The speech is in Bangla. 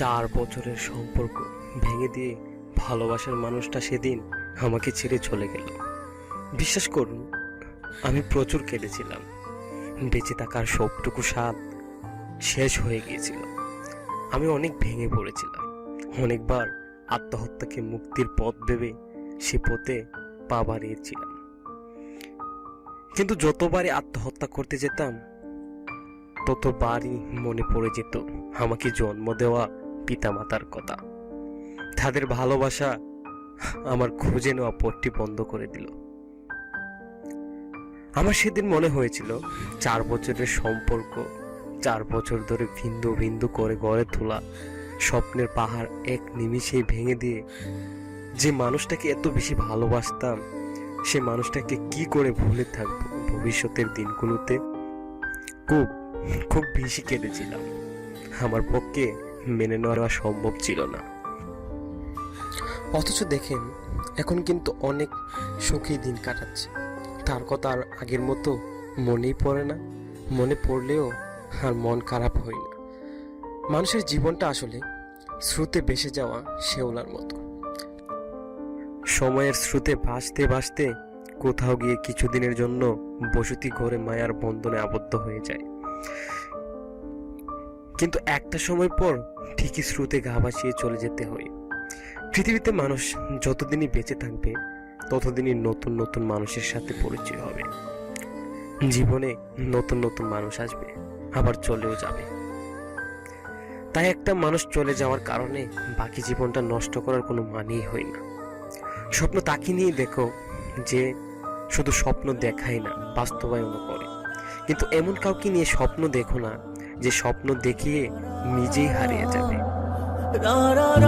4 বছরের সম্পর্ক ভেঙে দিয়ে ভালোবাসার মানুষটা সেদিন আমাকে ছেড়ে চলে গেল। বিশ্বাস করুন, আমি প্রচুর কেঁদেছিলাম। বেঁচে থাকার সবটুকু স্বাদ শেষ হয়ে গিয়েছিল। আমি অনেক ভেঙে পড়েছিলাম। অনেকবার আত্মহত্যাকে মুক্তির পথ ভেবে সে পথে পা বাড়িয়েছিলাম। কিন্তু যতবারই আত্মহত্যা করতে যেতাম, ততবারই মনে পড়ে যেত আমাকে জন্ম দেওয়া পিতামাতার কথা। তাদের ভালোবাসা আমার খুঁজে নেওয়া পথটি বন্ধ করে দিল। আমার সেদিন মনে হয়েছিল 4 বছরের সম্পর্ক, 4 বছর ধরে বিন্দু বিন্দু করে গড়ে তোলা স্বপ্নের পাহাড় এক নিমিষেই ভেঙে দিয়ে যে মানুষটাকে এত বেশি ভালোবাসতাম, সে মানুষটাকে কি করে ভুলে থাকবো ভবিষ্যতের দিনগুলোতে। খুব খুব বেশি কেঁদেছিলাম। আমার পক্ষে মেনে নেওয়া সম্ভব ছিল না। অথচ দেখেন, এখন কিন্তু অনেক সুখী দিন কাটাচ্ছে। তার কথা আর আগের মতো মনেই পড়ে না। মনে পড়লেও আর মন খারাপ হয় না। মানুষের জীবনটা আসলে স্রোতে ভেসে যাওয়া শেওলার মতো। সময়ের স্রোতে ভাসতে ভাসতে কোথাও গিয়ে কিছুদিনের জন্য বসতি ঘরে মায়ার বন্ধনে আবদ্ধ হয়ে যায়। কিন্তু একটা সময় পর ঠিকই স্রোতে গা ভাসিয়ে চলে যেতে হয়। পৃথিবীতে মানুষ যতদিনই বেঁচে থাকবে, ততদিনই নতুন নতুন মানুষের সাথে পরিচয় হবে। জীবনে নতুন নতুন মানুষ আসবে, আবার চলেও যাবে। তাই একটা মানুষ চলে যাওয়ার কারণে বাকি জীবনটা নষ্ট করার কোনো মানেই হয় না। স্বপ্ন তাকে নিয়ে দেখো যে শুধু স্বপ্ন দেখায় না, বাস্তবায়নও করে। কিন্তু এমন কাউকে নিয়ে স্বপ্ন দেখো না যে স্বপ্ন দেখিয়ে নিজেই হারিয়ে যাবে।